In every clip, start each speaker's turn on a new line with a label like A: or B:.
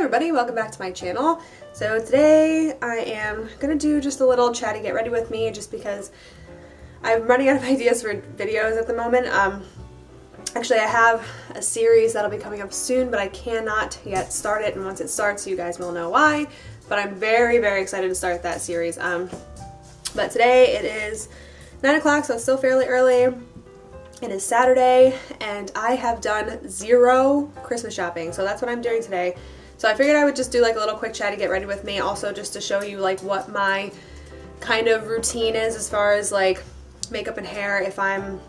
A: everybody, welcome back to my channel. So today I am gonna do just a little chatty get ready with me just because I'm running out of ideas for videos at the moment. Actually I have a series that'll be coming up soon, but I cannot yet start it, and once it starts you guys will know why. But I'm very excited to start that series. But today it is 9 o'clock, so it's still fairly early. It is Saturday and I have done zero Christmas shopping, so that's what I'm doing today. So I figured I would just do like a little quick chat to get ready with me, also just to show you like what my kind of routine is as far as like makeup and hair. If I'm,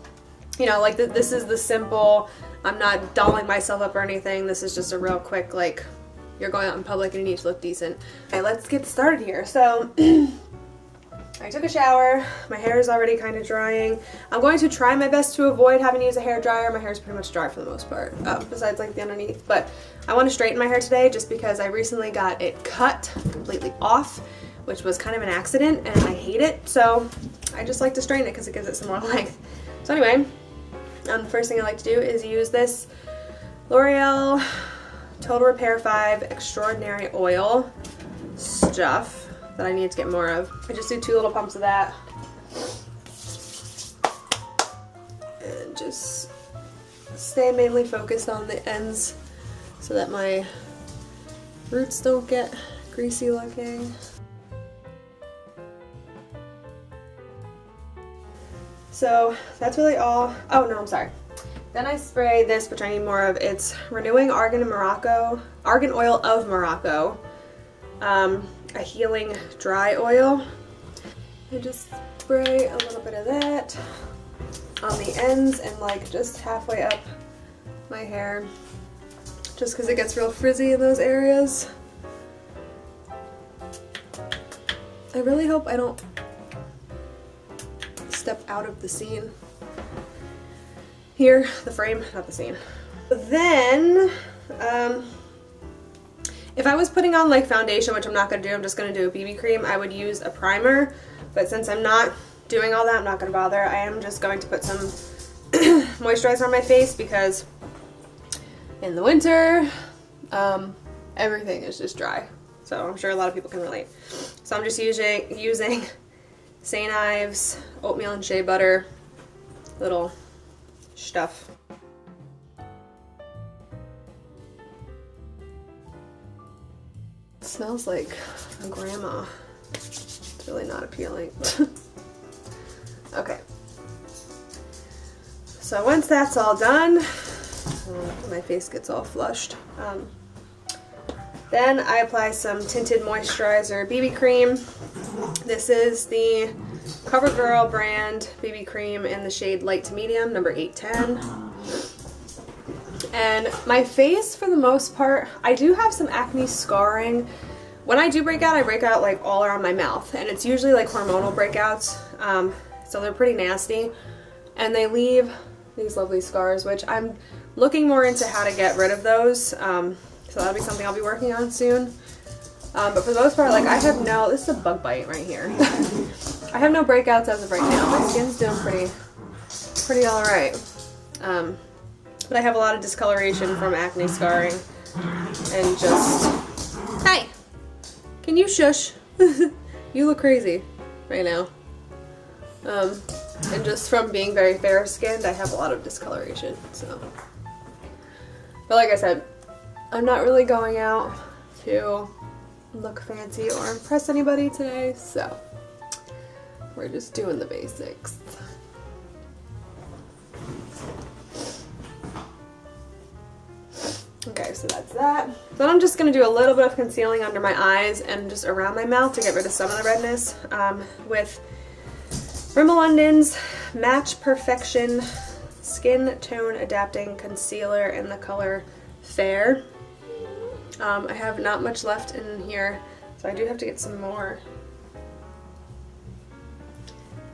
A: you know, like this is the simple, I'm not dolling myself up or anything. This is just a real quick, like, you're going out in public and you need to look decent. Okay, let's get started here. So I took a shower, my hair is already kind of drying. I'm going to try my best to avoid having to use a hair dryer. My hair is pretty much dry for the most part, besides like the underneath. But I want to straighten my hair today just because I recently got it cut completely off, which was kind of an accident and I hate it. So I just like to straighten it because it gives it some more length. So anyway, the first thing I like to do is use this L'Oreal Total Repair 5 Extraordinary Oil stuff that I need to get more of. I just do 2 little pumps of that and just stay mainly focused on the ends so that my roots don't get greasy looking. So that's really all. Oh no, I'm sorry. Then I spray this, which I need more of. It's Renewing Argan Oil of Morocco. A healing dry oil. I just spray a little bit of that on the ends and like just halfway up my hair, just because it gets real frizzy in those areas. I really hope I don't step out of the scene here, the frame, not the scene. Then if I was putting on like foundation, which I'm not going to do, I'm just going to do a BB cream, I would use a primer. But since I'm not doing all that, I'm not going to bother. I am just going to put some moisturizer on my face because in the winter, everything is just dry. So I'm sure a lot of people can relate. So I'm just using St. Ives oatmeal and shea butter, little stuff. It smells like a grandma. It's really not appealing. Okay. So once that's all done, my face gets all flushed. Then I apply some tinted moisturizer BB cream. This is the CoverGirl brand BB cream in the shade light to medium, number 810. And my face, for the most part, I do have some acne scarring. When I do break out, I break out like all around my mouth, and it's usually like hormonal breakouts, so they're pretty nasty, and they leave these lovely scars, which I'm looking more into how to get rid of those, so that'll be something I'll be working on soon. But for the most part, like I have no, this is a bug bite right here. I have no breakouts as of right now. My skin's doing pretty alright. But I have a lot of discoloration from acne scarring and just... Hi! Can you shush? You look crazy right now. And just from being very fair skinned, I have a lot of discoloration, so... But like I said, I'm not really going out to look fancy or impress anybody today, so we're just doing the basics. Okay, so that's that. Then I'm just going to do a little bit of concealing under my eyes and just around my mouth to get rid of some of the redness with Rimmel London's Match Perfection Skin Tone Adapting Concealer in the color Fair. I have not much left in here, so I do have to get some more.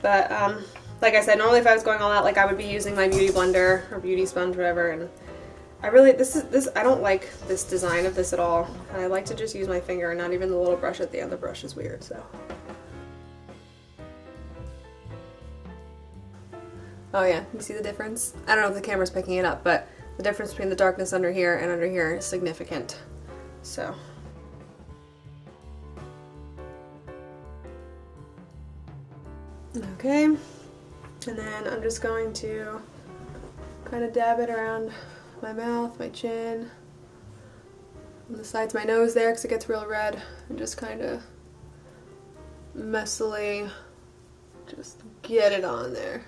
A: But like I said, normally if I was going all out, like I would be using my beauty blender or beauty sponge, whatever, and I really, I don't like this design of this at all, and I like to just use my finger and not even the little brush at the end. The brush is weird, so. Oh yeah, you see the difference? I don't know if the camera's picking it up, but the difference between the darkness under here and under here is significant. So Okay, and then I'm just going to kind of dab it around my mouth, my chin, on the sides of my nose there because it gets real red, and just kind of messily just get it on there.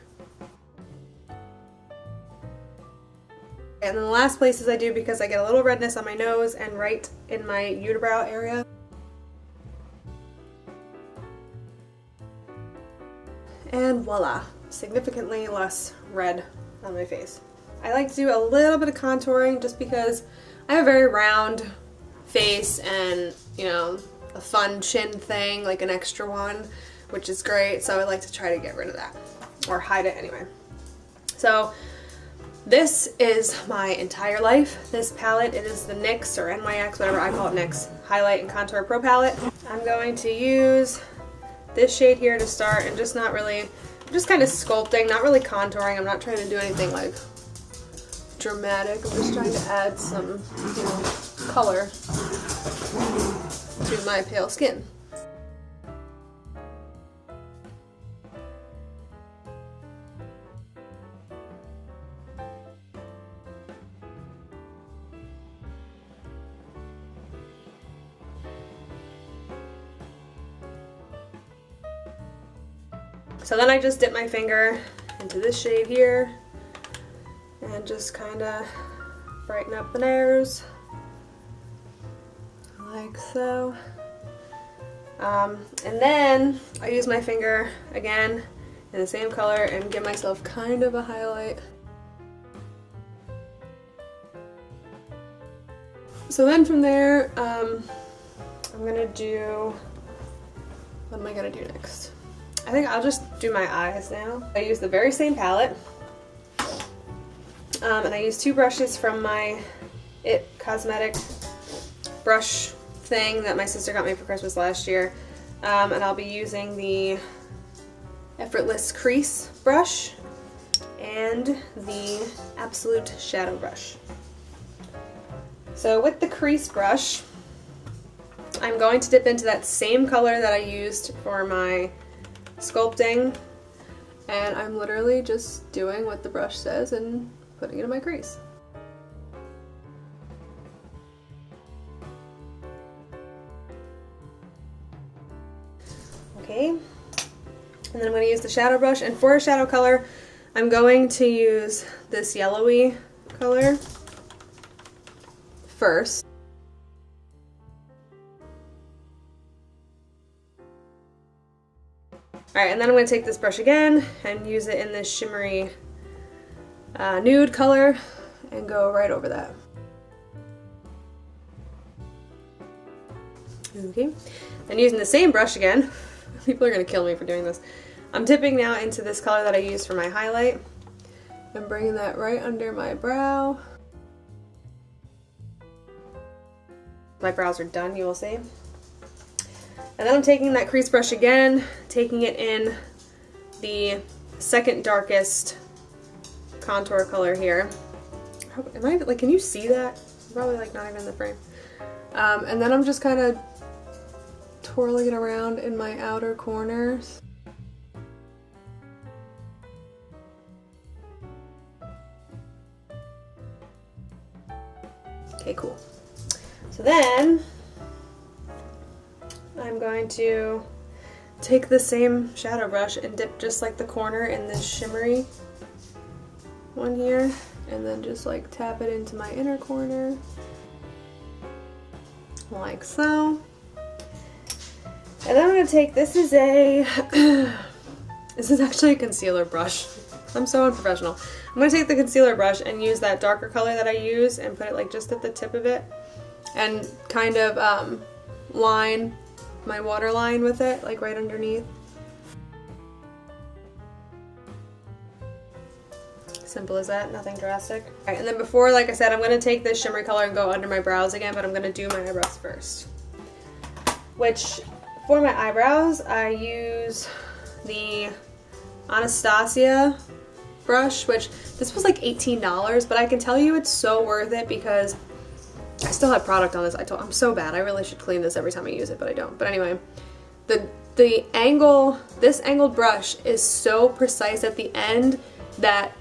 A: And then the last places I do, because I get a little redness on my nose and right in my unibrow area. And voila, significantly less red on my face. I like to do a little bit of contouring just because I have a very round face and, you know, a fun chin thing, like an extra one, which is great. So I like to try to get rid of that, or hide it anyway. So this is my entire life. This palette, it is the NYX or NYX, whatever I call it, NYX Highlight and Contour Pro Palette. I'm going to use this shade here to start, and just not really, I'm just kind of sculpting, not really contouring. I'm not trying to do anything like dramatic. I'm just trying to add some, you know, color to my pale skin. So then I just dip my finger into this shade here and just kind of brighten up the nose, like so. And then I use my finger again in the same color and give myself kind of a highlight. So then from there, I'm gonna do, what am I gonna do next? I think I'll just do my eyes now. I use the very same palette, and I use two brushes from my It Cosmetic brush thing that my sister got me for Christmas last year, and I'll be using the Effortless Crease brush and the Absolute Shadow brush. So with the crease brush, I'm going to dip into that same color that I used for my sculpting, and I'm literally just doing what the brush says and putting it in my crease. Okay, and then I'm going to use the shadow brush, and for a shadow color I'm going to use this yellowy color first. Alright, and then I'm going to take this brush again and use it in this shimmery nude color and go right over that. Okay, and using the same brush again, people are going to kill me for doing this. I'm dipping now into this color that I used for my highlight and bringing that right under my brow. My brows are done, you will see. And then I'm taking that crease brush again, taking it in the second darkest contour color here. Am I, like, can you see that? I'm probably like not even in the frame. And then I'm just kind of twirling it around in my outer corners. Okay, cool. So then I'm going to take the same shadow brush and dip just like the corner in this shimmery one here, and then just like tap it into my inner corner like so. And then I'm going to take, this is actually a concealer brush. I'm so unprofessional. I'm going to take the concealer brush and use that darker color that I use and put it like just at the tip of it and kind of line my waterline with it, like right underneath. Simple as that, nothing drastic. Alright, and then before, like I said, I'm going to take this shimmery color and go under my brows again, but I'm going to do my eyebrows first. Which, for my eyebrows, I use the Anastasia brush, which this was like $18, but I can tell you it's so worth it because I still have product on this. I'm so bad. I really should clean this every time I use it, but I don't. But anyway, the this angled brush is so precise at the end that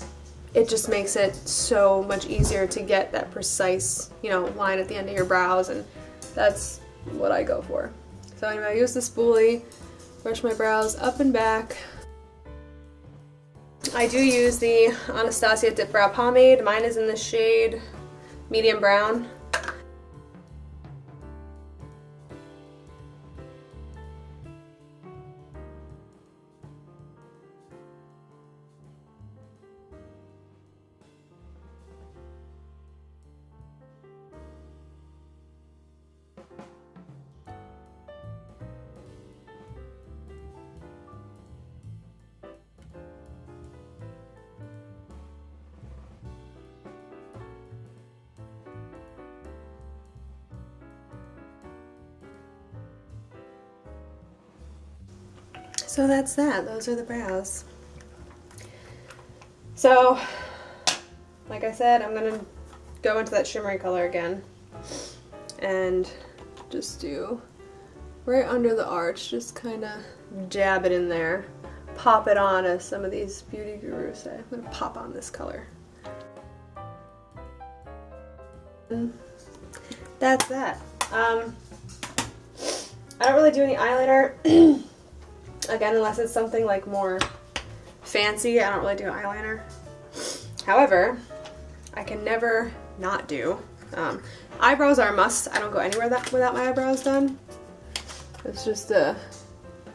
A: it just makes it so much easier to get that precise, you know, line at the end of your brows, and that's what I go for. So anyway, I use the spoolie, brush my brows up and back. I do use the Anastasia Dip Brow Pomade. Mine is in the shade medium brown. So that's that. Those are the brows. So, like I said, I'm gonna go into that shimmery color again and just do right under the arch, just kind of jab it in there, pop it on, as some of these beauty gurus say. I'm gonna pop on this color. And that's that. I don't really do any eyeliner. Again, unless it's something like more fancy, I don't really do eyeliner. However, I can never not do. Eyebrows are a must. I don't go anywhere without my eyebrows done. It's just a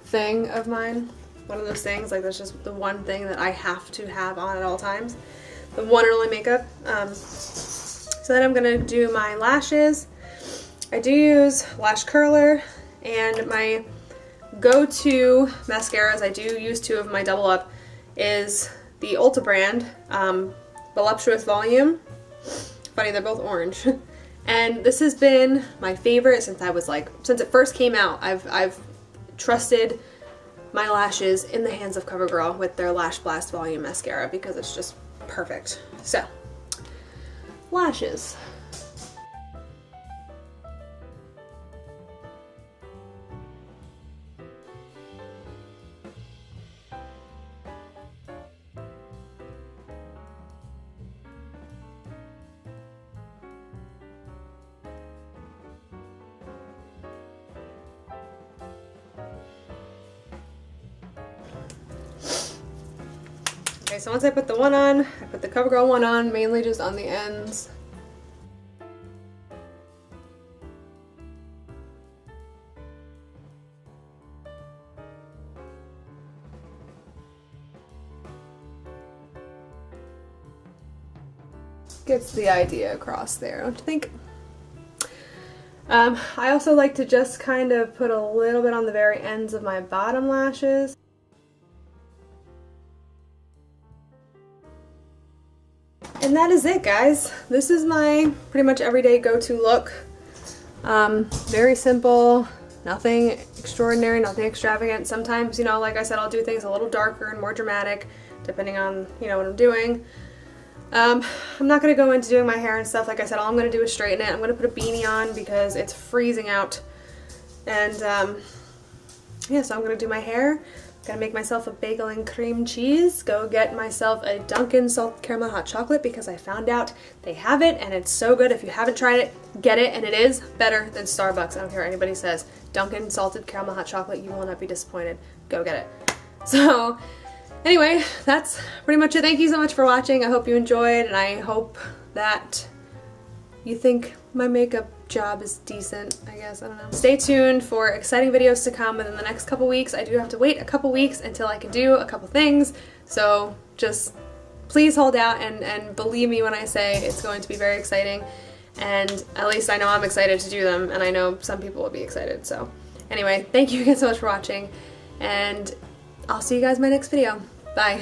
A: thing of mine. One of those things, like that's just the one thing that I have to have on at all times. The one and only makeup. So then I'm gonna do my lashes. I do use lash curler, and my go-to mascaras, I do use two of my double up, is the Ulta brand, Voluptuous Volume. Funny, they're both orange. And this has been my favorite since since it first came out. I've trusted my lashes in the hands of CoverGirl with their Lash Blast Volume Mascara because it's just perfect. So, lashes. Okay, so once I put the one on, I put the CoverGirl one on, mainly just on the ends. Gets the idea across there, don't you think? I also like to just kind of put a little bit on the very ends of my bottom lashes. And that is it, guys. This is my pretty much everyday go-to look. Very simple, nothing extraordinary, nothing extravagant. Sometimes, you know, like I said, I'll do things a little darker and more dramatic, depending on, you know, what I'm doing. I'm not going to go into doing my hair and stuff. Like I said, all I'm going to do is straighten it. I'm going to put a beanie on because it's freezing out. And, yeah, so I'm going to do my hair. Gonna make myself a bagel and cream cheese. Go get myself a Dunkin' Salted Caramel Hot Chocolate because I found out they have it and it's so good. If you haven't tried it, get it, and it is better than Starbucks. I don't care what anybody says. Dunkin' Salted Caramel Hot Chocolate, you will not be disappointed. Go get it. So anyway, that's pretty much it. Thank you so much for watching. I hope you enjoyed, and I hope that you think my makeup job is decent, I guess. I don't know. Stay tuned for exciting videos to come within the next couple weeks. I do have to wait a couple weeks until I can do a couple things, so just please hold out and believe me when I say it's going to be very exciting, and at least I know I'm excited to do them, and I know some people will be excited. So anyway, thank you again so much for watching, and I'll see you guys in my next video. Bye.